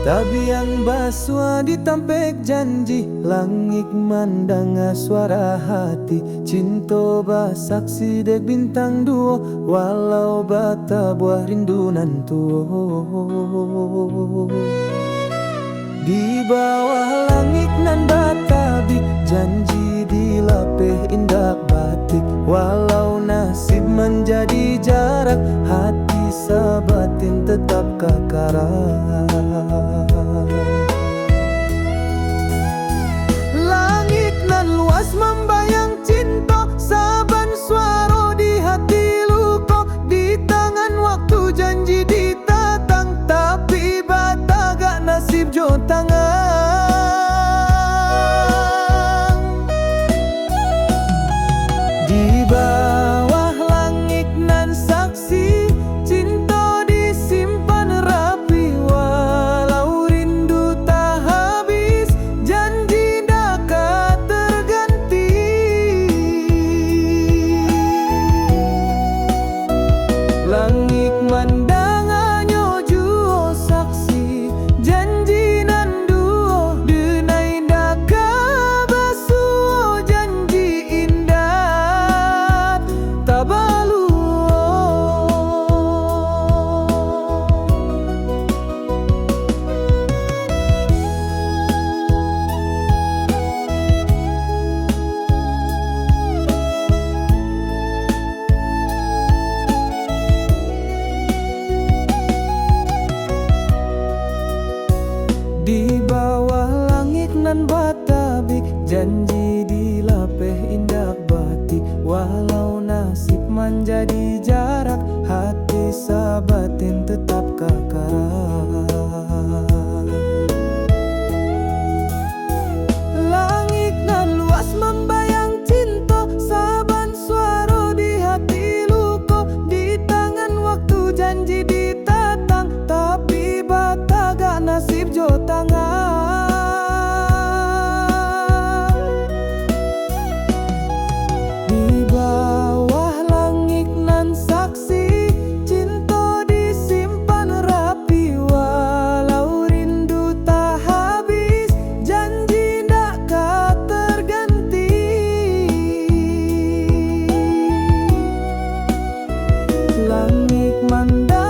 Tabiang basua ditampek janji, langit mandanga suara hati. Cinta basaksi dek bintang duo, walau bata buah rindu nantuo. Di bawah langit nan batabi, janji dilapeh indak batik. Walau nasib menjadi jarak, hati sabatin tetap kakarat. Langit nan luas membayang cinta, saban suara di hati luka. Di tangan waktu janji ditatang, tapi bata gak nasib jo tangan. Di bawah langit nan saksi, cinta disimpan rapi. Walau rindu tak habis, janji dapat terganti. Langit mandanganyo juo saksi, janji nan duo. Denai daka basuo, janji indah tabaluo. Di bawah langit nan batabik, janji dilapeh indak batik. Walau nasib menjadi jarak, hati sabatin tetap kakarat. Langit nan luas membayang cinta, saban suara di hati luka. Di tangan waktu janji ditatang, tapi bata gak nasib jo tangan. Di bawah langit nan saksi, cinta disimpan rapi. Walau rindu tak habis, janji dapat terganti. Langit mandang